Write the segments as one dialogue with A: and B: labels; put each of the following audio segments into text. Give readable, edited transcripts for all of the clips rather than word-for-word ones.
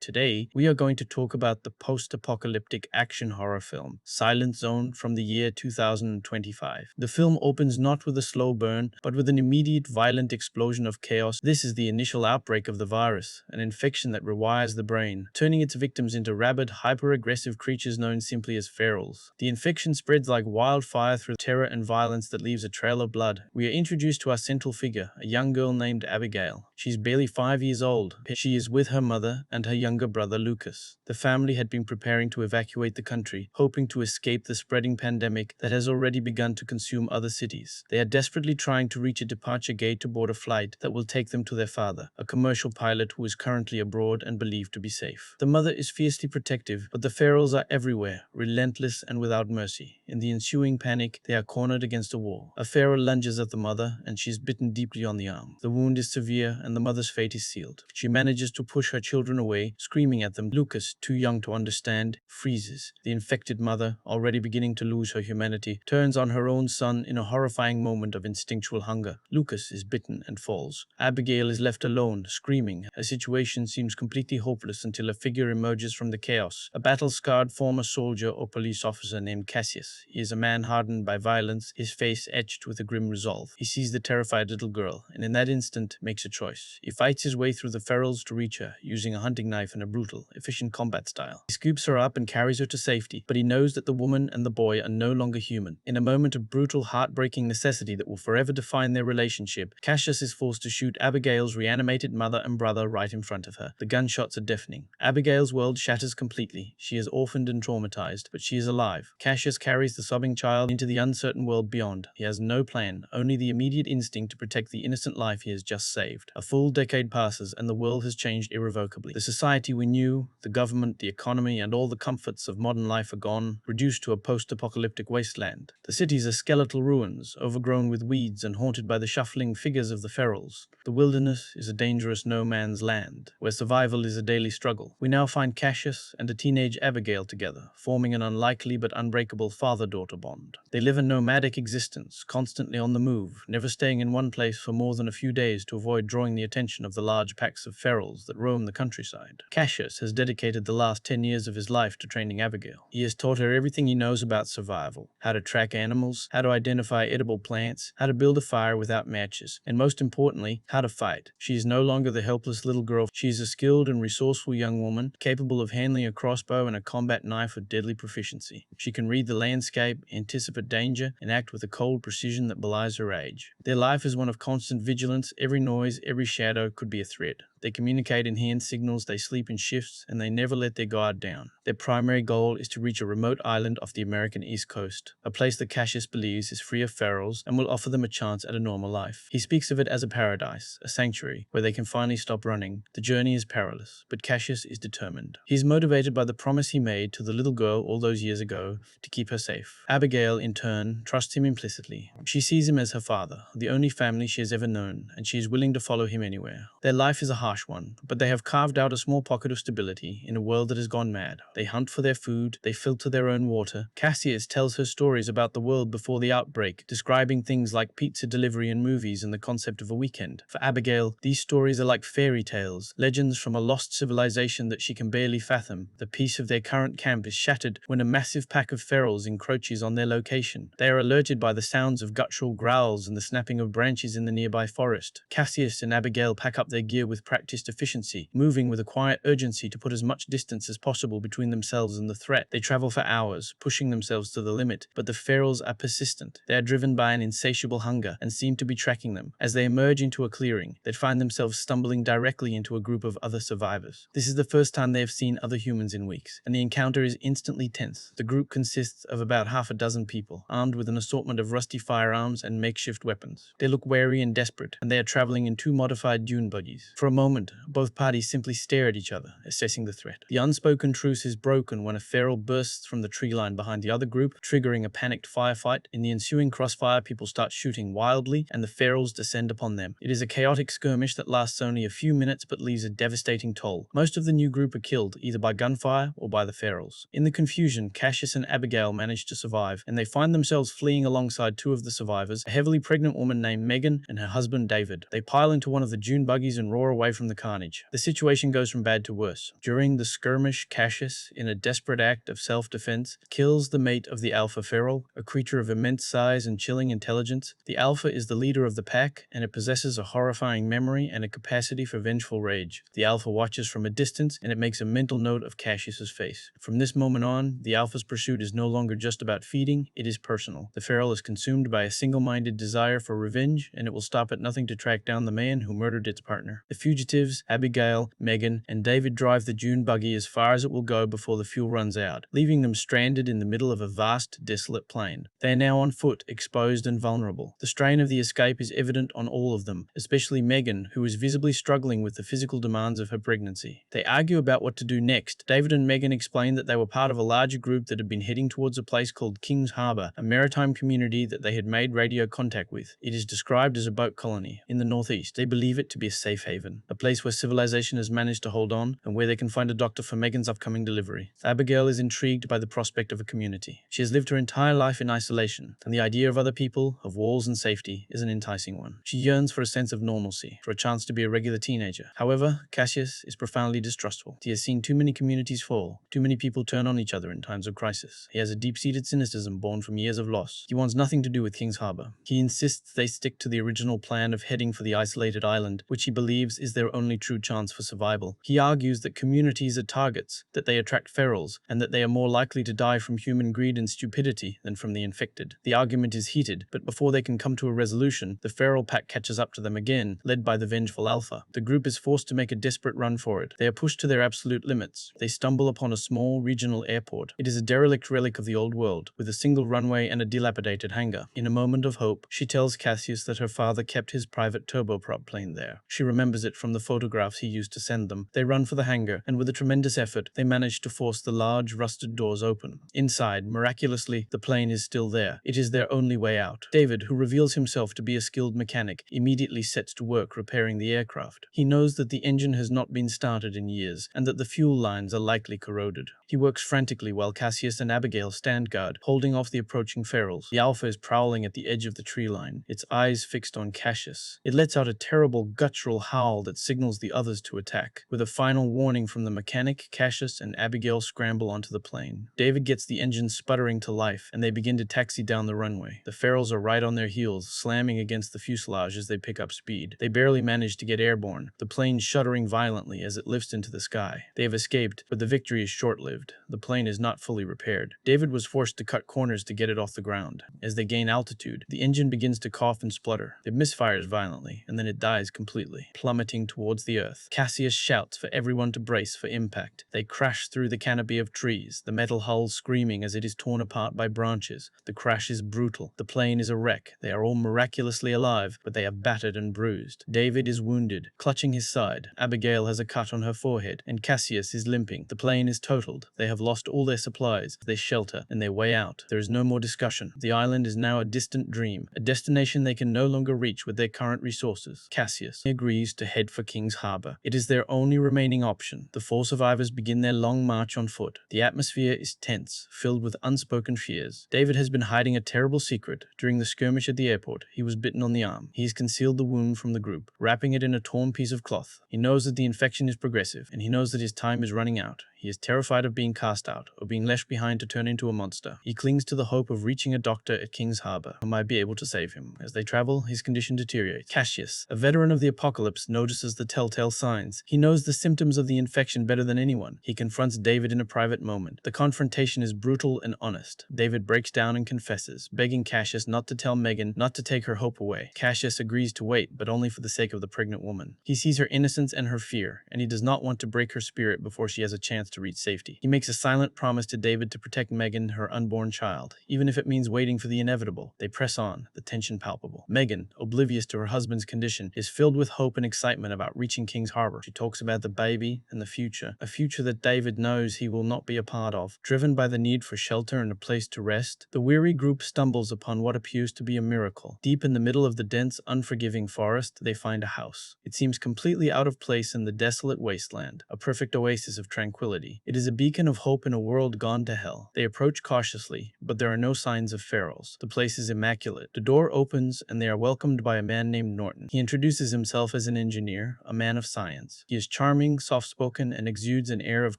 A: Today, we are going to talk about the post-apocalyptic action horror film, Silent Zone from the year 2025. The film opens not with a slow burn, but with an immediate violent explosion of chaos. This is the initial outbreak of the virus, an infection that rewires the brain, turning its victims into rabid, hyper-aggressive creatures known simply as ferals. The infection spreads like wildfire through terror and violence that leaves a trail of blood. We are introduced to our central figure, a young girl named Abigail. She's barely 5 years old. She is with her mother and her younger brother Lucas. The family had been preparing to evacuate the country, hoping to escape the spreading pandemic that has already begun to consume other cities. They are desperately trying to reach a departure gate to board a flight that will take them to their father, a commercial pilot who is currently abroad and believed to be safe. The mother is fiercely protective, but the ferals are everywhere, relentless and without mercy. In the ensuing panic, they are cornered against a wall. A feral lunges at the mother, and she is bitten deeply on the arm. The wound is severe, and the mother's fate is sealed. She manages to push her children away, screaming at them. Lucas, too young to understand, freezes. The infected mother, already beginning to lose her humanity, turns on her own son in a horrifying moment of instinctual hunger. Lucas is bitten and falls. Abigail is left alone, screaming. Her situation seems completely hopeless until a figure emerges from the chaos. A battle-scarred former soldier or police officer named Cassius. He is a man hardened by violence, his face etched with a grim resolve. He sees the terrified little girl, and in that instant makes a choice. He fights his way through the ferals to reach her, using a hunting knife in a brutal, efficient combat style. He scoops her up and carries her to safety, but he knows that the woman and the boy are no longer human. In a moment of brutal, heartbreaking necessity that will forever define their relationship, Cassius is forced to shoot Abigail's reanimated mother and brother right in front of her. The gunshots are deafening. Abigail's world shatters completely. She is orphaned and traumatized, but she is alive. Cassius carries the sobbing child into the uncertain world beyond. He has no plan, only the immediate instinct to protect the innocent life he has just saved. A full decade passes, and the world has changed irrevocably. The society we knew, the government, the economy, and all the comforts of modern life are gone, reduced to a post-apocalyptic wasteland. The cities are skeletal ruins, overgrown with weeds and haunted by the shuffling figures of the ferals. The wilderness is a dangerous no-man's land, where survival is a daily struggle. We now find Cassius and a teenage Abigail together, forming an unlikely but unbreakable father-daughter bond. They live a nomadic existence, constantly on the move, never staying in one place for more than a few days to avoid drawing the attention of the large packs of ferals that roam the countryside. Cassius has dedicated the last 10 years of his life to training Abigail. He has taught her everything he knows about survival, how to track animals, how to identify edible plants, how to build a fire without matches, and most importantly, how to fight. She is no longer the helpless little girl. She is a skilled and resourceful young woman, capable of handling a crossbow and a combat knife with deadly proficiency. She can read the landscape, anticipate danger, and act with a cold precision that belies her age. Their life is one of constant vigilance. Every noise, every shadow could be a threat. They communicate in hand signals, they sleep in shifts, and they never let their guard down. Their primary goal is to reach a remote island off the American East Coast, a place that Cassius believes is free of ferals and will offer them a chance at a normal life. He speaks of it as a paradise, a sanctuary, where they can finally stop running. The journey is perilous, but Cassius is determined. He is motivated by the promise he made to the little girl all those years ago to keep her safe. Abigail, in turn, trusts him implicitly. She sees him as her father, the only family she has ever known, and she is willing to follow him anywhere. Their life is a harsh one, but they have carved out a small pocket of stability in a world that has gone mad. They hunt for their food, they filter their own water. Cassius tells her stories about the world before the outbreak, describing things like pizza delivery and movies and the concept of a weekend. For Abigail, these stories are like fairy tales, legends from a lost civilization that she can barely fathom. The peace of their current camp is shattered when a massive pack of ferals encroaches on their location. They are alerted by the sounds of guttural growls and the snapping of branches in the nearby forest. Cassius and Abigail pack up their gear with practiced efficiency, moving with a quiet urgency to put as much distance as possible between themselves and the threat. They travel for hours, pushing themselves to the limit, but the ferals are persistent. They are driven by an insatiable hunger and seem to be tracking them. As they emerge into a clearing, they find themselves stumbling directly into a group of other survivors. This is the first time they have seen other humans in weeks, and the encounter is instantly tense. The group consists of about half a dozen people, armed with an assortment of rusty firearms and makeshift weapons. They look wary and desperate, and they are traveling in two modified dune buggies. For a moment, both parties simply stare at each other, assessing the threat. The unspoken truce is broken when a feral bursts from the tree line behind the other group, triggering a panicked firefight. In the ensuing crossfire, people start shooting wildly, and the ferals descend upon them. It is a chaotic skirmish that lasts only a few minutes but leaves a devastating toll. Most of the new group are killed, either by gunfire or by the ferals. In the confusion, Cassius and Abigail manage to survive, and they find themselves fleeing alongside two of the survivors, a heavily pregnant woman named Megan and her husband David. They pile into one of the dune buggies and roar away from from the carnage. The situation goes from bad to worse. During the skirmish, Cassius, in a desperate act of self-defense, kills the mate of the alpha feral, a creature of immense size and chilling intelligence. The alpha is the leader of the pack, and it possesses a horrifying memory and a capacity for vengeful rage. The alpha watches from a distance, and it makes a mental note of Cassius's face. From this moment on, the alpha's pursuit is no longer just about feeding, it is personal. The feral is consumed by a single-minded desire for revenge, and it will stop at nothing to track down the man who murdered its partner. The fugitives, Abigail, Megan, and David drive the dune buggy as far as it will go before the fuel runs out, leaving them stranded in the middle of a vast, desolate plain. They are now on foot, exposed and vulnerable. The strain of the escape is evident on all of them, especially Megan, who is visibly struggling with the physical demands of her pregnancy. They argue about what to do next. David and Megan explain that they were part of a larger group that had been heading towards a place called King's Harbor, a maritime community that they had made radio contact with. It is described as a boat colony in the northeast. They believe it to be a safe haven, a place where civilization has managed to hold on, and where they can find a doctor for Megan's upcoming delivery. Abigail is intrigued by the prospect of a community. She has lived her entire life in isolation, and the idea of other people, of walls and safety, is an enticing one. She yearns for a sense of normalcy, for a chance to be a regular teenager. However, Cassius is profoundly distrustful. He has seen too many communities fall, too many people turn on each other in times of crisis. He has a deep-seated cynicism born from years of loss. He wants nothing to do with King's Harbor. He insists they stick to the original plan of heading for the isolated island, which he believes is their only true chance for survival. He argues that communities are targets, that they attract ferals, and that they are more likely to die from human greed and stupidity than from the infected. The argument is heated, but before they can come to a resolution, the feral pack catches up to them again, led by the vengeful alpha. The group is forced to make a desperate run for it. They are pushed to their absolute limits. They stumble upon a small regional airport. It is a derelict relic of the old world, with a single runway and a dilapidated hangar. In a moment of hope, she tells Cassius that her father kept his private turboprop plane there. She remembers it from the photographs he used to send them. They run for the hangar, and with a tremendous effort, they manage to force the large, rusted doors open. Inside, miraculously, the plane is still there. It is their only way out. David, who reveals himself to be a skilled mechanic, immediately sets to work repairing the aircraft. He knows that the engine has not been started in years, and that the fuel lines are likely corroded. He works frantically while Cassius and Abigail stand guard, holding off the approaching ferals. The alpha is prowling at the edge of the tree line, its eyes fixed on Cassius. It lets out a terrible, guttural howl that signals the others to attack. With a final warning from the mechanic, Cassius and Abigail scramble onto the plane. David gets the engine sputtering to life, and they begin to taxi down the runway. The ferals are right on their heels, slamming against the fuselage as they pick up speed. They barely manage to get airborne, the plane shuddering violently as it lifts into the sky. They have escaped, but the victory is short-lived. The plane is not fully repaired. David was forced to cut corners to get it off the ground. As they gain altitude, the engine begins to cough and splutter. It misfires violently, and then it dies completely, plummeting towards the earth. Cassius shouts for everyone to brace for impact. They crash through the canopy of trees, the metal hull screaming as it is torn apart by branches. The crash is brutal. The plane is a wreck. They are all miraculously alive, but they are battered and bruised. David is wounded, clutching his side. Abigail has a cut on her forehead, and Cassius is limping. The plane is totaled. They have lost all their supplies, their shelter, and their way out. There is no more discussion. The island is now a distant dream, a destination they can no longer reach with their current resources. Cassius agrees to head for King's Harbor. It is their only remaining option. The four survivors begin their long march on foot. The atmosphere is tense, filled with unspoken fears. David has been hiding a terrible secret. During the skirmish at the airport, he was bitten on the arm. He has concealed the wound from the group, wrapping it in a torn piece of cloth. He knows that the infection is progressive, and he knows that his time is running out. He is terrified of being cast out, or being left behind to turn into a monster. He clings to the hope of reaching a doctor at King's Harbor, who might be able to save him. As they travel, his condition deteriorates. Cassius, a veteran of the apocalypse, notices the telltale signs. He knows the symptoms of the infection better than anyone. He confronts David in a private moment. The confrontation is brutal and honest. David breaks down and confesses, begging Cassius not to tell Megan, not to take her hope away. Cassius agrees to wait, but only for the sake of the pregnant woman. He sees her innocence and her fear, and he does not want to break her spirit before she has a chance to reach safety. He makes a silent promise to David to protect Megan, her unborn child, even if it means waiting for the inevitable. They press on, the tension palpable. Megan, oblivious to her husband's condition, is filled with hope and excitement about reaching King's Harbor. She talks about the baby and the future, a future that David knows he will not be a part of. Driven by the need for shelter and a place to rest, the weary group stumbles upon what appears to be a miracle. Deep in the middle of the dense, unforgiving forest, they find a house. It seems completely out of place in the desolate wasteland, a perfect oasis of tranquility. facility. It is a beacon of hope in a world gone to hell. They approach cautiously, but there are no signs of ferals. The place is immaculate. The door opens, and they are welcomed by a man named Norton. He introduces himself as an engineer, a man of science. He is charming, soft-spoken, and exudes an air of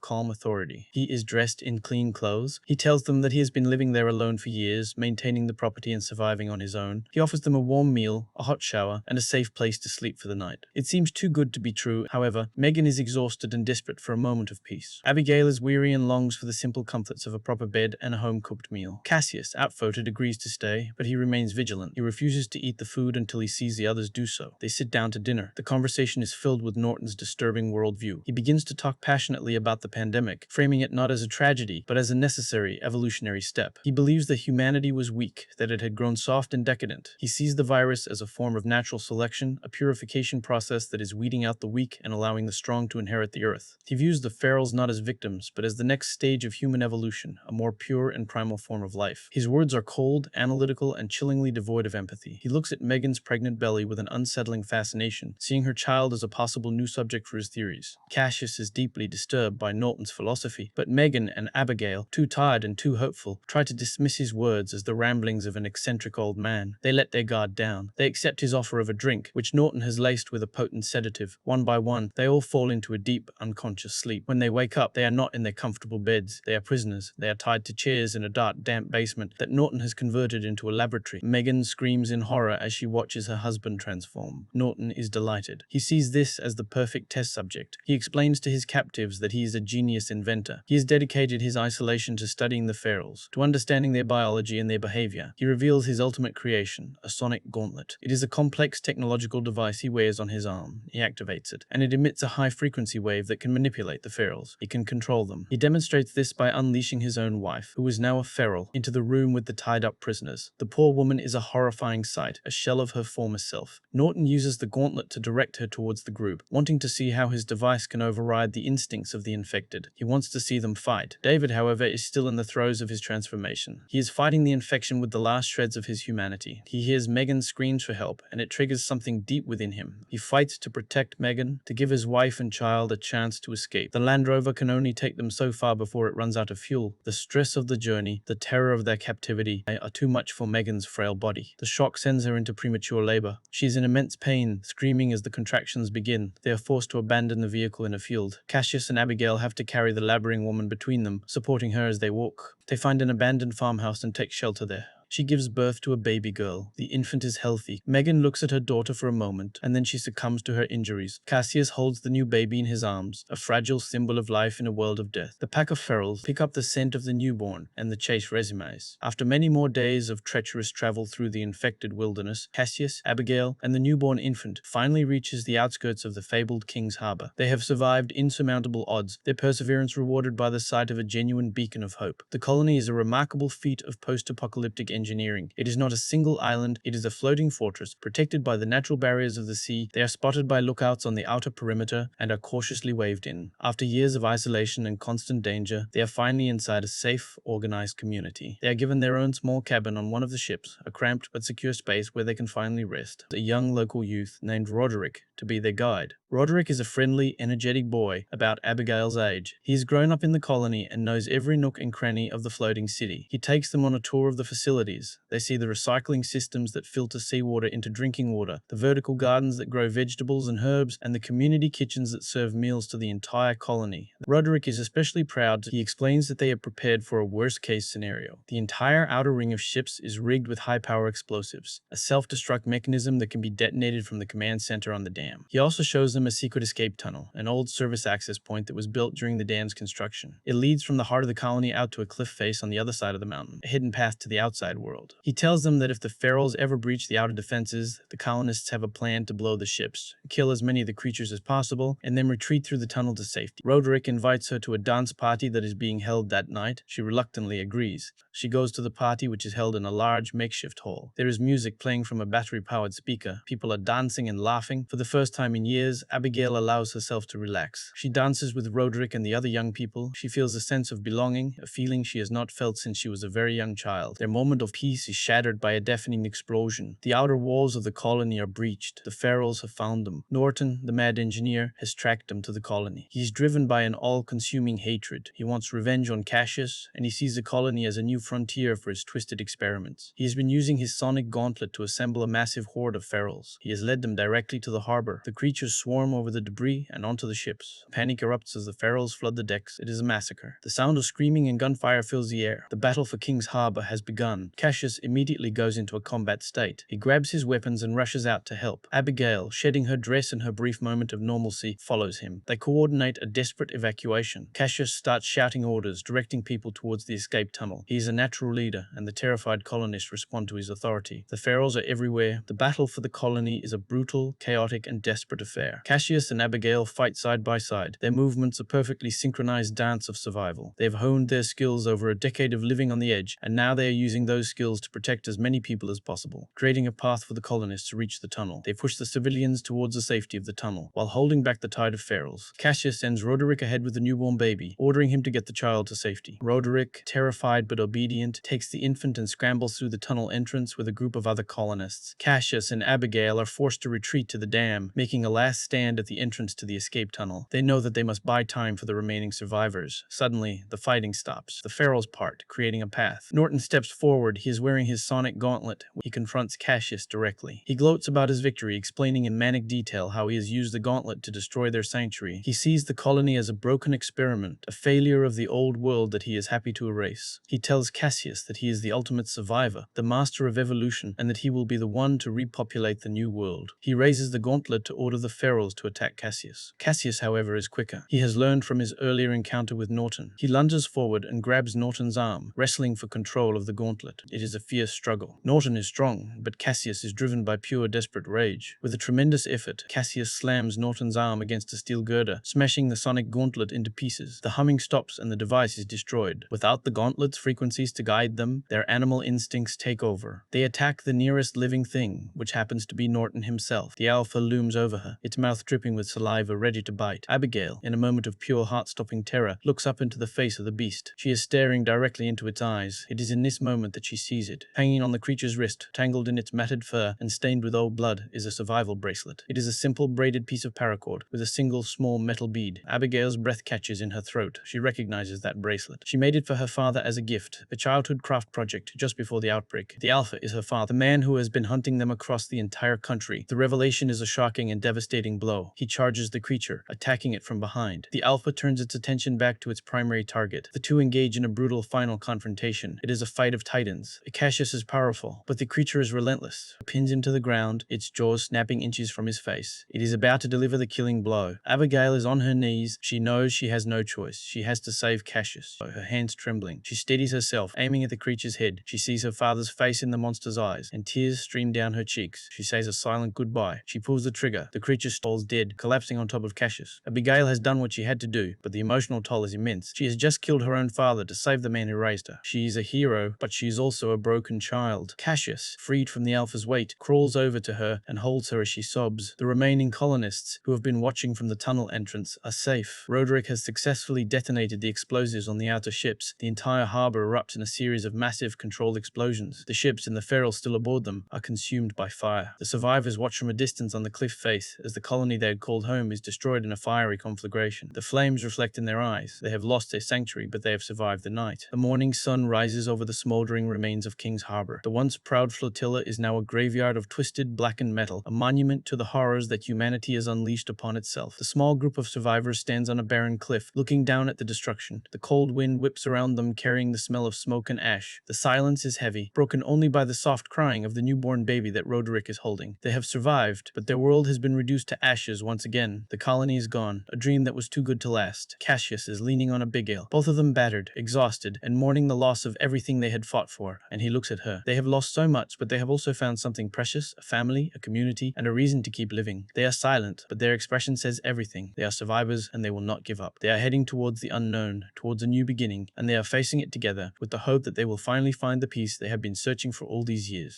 A: calm authority. He is dressed in clean clothes. He tells them that he has been living there alone for years, maintaining the property and surviving on his own. He offers them a warm meal, a hot shower, and a safe place to sleep for the night. It seems too good to be true. However, Megan is exhausted and desperate for a moment of peace. Abigail is weary and longs for the simple comforts of a proper bed and a home-cooked meal. Cassius, outvoted, agrees to stay, but he remains vigilant. He refuses to eat the food until he sees the others do so. They sit down to dinner. The conversation is filled with Norton's disturbing worldview. He begins to talk passionately about the pandemic, framing it not as a tragedy, but as a necessary evolutionary step. He believes that humanity was weak, that it had grown soft and decadent. He sees the virus as a form of natural selection, a purification process that is weeding out the weak and allowing the strong to inherit the earth. He views the ferals not as victims, but as the next stage of human evolution, a more pure and primal form of life. His words are cold, analytical, and chillingly devoid of empathy. He looks at Megan's pregnant belly with an unsettling fascination, seeing her child as a possible new subject for his theories. Cassius is deeply disturbed by Norton's philosophy, but Megan and Abigail, too tired and too hopeful, try to dismiss his words as the ramblings of an eccentric old man. They let their guard down. They accept his offer of a drink, which Norton has laced with a potent sedative. One by one, they all fall into a deep, unconscious sleep. When they wake up, they are not in their comfortable beds. They are prisoners. They are tied to chairs in a dark, damp basement that Norton has converted into a laboratory. Megan screams in horror as she watches her husband transform. Norton is delighted. He sees this as the perfect test subject. He explains to his captives that he is a genius inventor. He has dedicated his isolation to studying the ferals, to understanding their biology and their behavior. He reveals his ultimate creation, a sonic gauntlet. It is a complex technological device he wears on his arm. He activates it, and it emits a high-frequency wave that can manipulate the ferals. He can control them. He demonstrates this by unleashing his own wife, who is now a feral, into the room with the tied-up prisoners. The poor woman is a horrifying sight, a shell of her former self. Norton uses the gauntlet to direct her towards the group, wanting to see how his device can override the instincts of the infected. He wants to see them fight. David, however, is still in the throes of his transformation. He is fighting the infection with the last shreds of his humanity. He hears Megan's screams for help, and it triggers something deep within him. He fights to protect Megan, to give his wife and child a chance to escape. The Land Rover can only take them so far before it runs out of fuel. The stress of the journey, the terror of their captivity, are too much for Megan's frail body. The shock sends her into premature labor. She is in immense pain, screaming as the contractions begin. They are forced to abandon the vehicle in a field. Cassius and Abigail have to carry the laboring woman between them, supporting her as they walk. They find an abandoned farmhouse and take shelter there. She gives birth to a baby girl. The infant is healthy. Megan looks at her daughter for a moment, and then she succumbs to her injuries. Cassius holds the new baby in his arms, a fragile symbol of life in a world of death. The pack of ferals pick up the scent of the newborn, and the chase resumes. After many more days of treacherous travel through the infected wilderness, Cassius, Abigail, and the newborn infant finally reaches the outskirts of the fabled King's Harbor. They have survived insurmountable odds, their perseverance rewarded by the sight of a genuine beacon of hope. The colony is a remarkable feat of post-apocalyptic engineering. It is not a single island, it is a floating fortress, protected by the natural barriers of the sea. They are spotted by lookouts on the outer perimeter and are cautiously waved in. After years of isolation and constant danger, they are finally inside a safe, organized community. They are given their own small cabin on one of the ships, a cramped but secure space where they can finally rest. A young local youth named Roderick to be their guide. Roderick is a friendly, energetic boy about Abigail's age. He has grown up in the colony and knows every nook and cranny of the floating city. He takes them on a tour of the facilities. They see the recycling systems that filter seawater into drinking water, the vertical gardens that grow vegetables and herbs, and the community kitchens that serve meals to the entire colony. Roderick is especially proud. He explains that they are prepared for a worst-case scenario. The entire outer ring of ships is rigged with high-power explosives, a self-destruct mechanism that can be detonated from the command center on the dam. He also shows them a secret escape tunnel, an old service access point that was built during the dam's construction. It leads from the heart of the colony out to a cliff face on the other side of the mountain, a hidden path to the outside world. He tells them that if the ferals ever breach the outer defenses, the colonists have a plan to blow the ships, kill as many of the creatures as possible, and then retreat through the tunnel to safety. Roderick invites her to a dance party that is being held that night. She reluctantly agrees. She goes to the party, which is held in a large makeshift hall. There is music playing from a battery-powered speaker. People are dancing and laughing. For the first time in years, Abigail allows herself to relax. She dances with Roderick and the other young people. She feels a sense of belonging, a feeling she has not felt since she was a very young child. Their moment moment of peace is shattered by a deafening explosion. The outer walls of the colony are breached. The Ferals have found them. Norton, the mad engineer, has tracked them to the colony. He is driven by an all-consuming hatred. He wants revenge on Cassius, and he sees the colony as a new frontier for his twisted experiments. He has been using his sonic gauntlet to assemble a massive horde of Ferals. He has led them directly to the harbor. The creatures swarm over the debris and onto the ships. Panic erupts as the Ferals flood the decks. It is a massacre. The sound of screaming and gunfire fills the air. The battle for King's Harbor has begun. Cassius immediately goes into a combat state. He grabs his weapons and rushes out to help. Abigail, shedding her dress in her brief moment of normalcy, follows him. They coordinate a desperate evacuation. Cassius starts shouting orders, directing people towards the escape tunnel. He is a natural leader, and the terrified colonists respond to his authority. The Ferals are everywhere. The battle for the colony is a brutal, chaotic, and desperate affair. Cassius and Abigail fight side by side. Their movements a perfectly synchronized dance of survival. They have honed their skills over a decade of living on the edge, and now they are using those skills to protect as many people as possible, creating a path for the colonists to reach the tunnel. They push the civilians towards the safety of the tunnel, while holding back the tide of Ferals. Cassius sends Roderick ahead with the newborn baby, ordering him to get the child to safety. Roderick, terrified but obedient, takes the infant and scrambles through the tunnel entrance with a group of other colonists. Cassius and Abigail are forced to retreat to the dam, making a last stand at the entrance to the escape tunnel. They know that they must buy time for the remaining survivors. Suddenly, the fighting stops. The Ferals part, creating a path. Norton steps forward. He is wearing his sonic gauntlet. He confronts Cassius directly. He gloats about his victory, explaining in manic detail how he has used the gauntlet to destroy their sanctuary. He sees the colony as a broken experiment, a failure of the old world that he is happy to erase. He tells Cassius that he is the ultimate survivor, the master of evolution, and that he will be the one to repopulate the new world. He raises the gauntlet to order the Ferals to attack Cassius. Cassius, however, is quicker. He has learned from his earlier encounter with Norton. He lunges forward and grabs Norton's arm, wrestling for control of the gauntlet. It is a fierce struggle. Norton is strong, but Cassius is driven by pure desperate rage. With a tremendous effort, Cassius slams Norton's arm against a steel girder, smashing the sonic gauntlet into pieces. The humming stops and the device is destroyed. Without the gauntlet's frequencies to guide them, their animal instincts take over. They attack the nearest living thing, which happens to be Norton himself. The alpha looms over her, its mouth dripping with saliva ready to bite. Abigail, in a moment of pure heart-stopping terror, looks up into the face of the beast. She is staring directly into its eyes. It is in this moment that she sees it. Hanging on the creature's wrist, tangled in its matted fur and stained with old blood, is a survival bracelet. It is a simple braided piece of paracord with a single small metal bead. Abigail's breath catches in her throat. She recognizes that bracelet. She made it for her father as a gift, a childhood craft project just before the outbreak. The alpha is her father, the man who has been hunting them across the entire country. The revelation is a shocking and devastating blow. He charges the creature, attacking it from behind. The alpha turns its attention back to its primary target. The two engage in a brutal final confrontation. It is a fight of titans. Cassius is powerful, but the creature is relentless. It pins him to the ground, its jaws snapping inches from his face. It is about to deliver the killing blow. Abigail is on her knees. She knows she has no choice. She has to save Cassius. Her hands trembling. She steadies herself, aiming at the creature's head. She sees her father's face in the monster's eyes, and tears stream down her cheeks. She says a silent goodbye. She pulls the trigger. The creature falls dead, collapsing on top of Cassius. Abigail has done what she had to do, but the emotional toll is immense. She has just killed her own father to save the man who raised her. She is a hero, but she is also a broken child. Cassius, freed from the alpha's weight, crawls over to her and holds her as she sobs. The remaining colonists, who have been watching from the tunnel entrance, are safe. Roderick has successfully detonated the explosives on the outer ships. The entire harbor erupts in a series of massive controlled explosions. The ships and the Ferals still aboard them are consumed by fire. The survivors watch from a distance on the cliff face as the colony they had called home is destroyed in a fiery conflagration. The flames reflect in their eyes. They have lost their sanctuary, but they have survived the night. The morning sun rises over the smoldering remains of King's Harbor. The once proud flotilla is now a graveyard of twisted, blackened metal, a monument to the horrors that humanity has unleashed upon itself. The small group of survivors stands on a barren cliff, looking down at the destruction. The cold wind whips around them, carrying the smell of smoke and ash. The silence is heavy, broken only by the soft crying of the newborn baby that Roderick is holding. They have survived, but their world has been reduced to ashes once again. The colony is gone, a dream that was too good to last. Cassius is leaning on Abigail, both of them battered, exhausted, and mourning the loss of everything they had fought for, and he looks at her. They have lost so much, but they have also found something precious, a family, a community, and a reason to keep living. They are silent, but their expression says everything. They are survivors, and they will not give up. They are heading towards the unknown, towards a new beginning, and they are facing it together with the hope that they will finally find the peace they have been searching for all these years.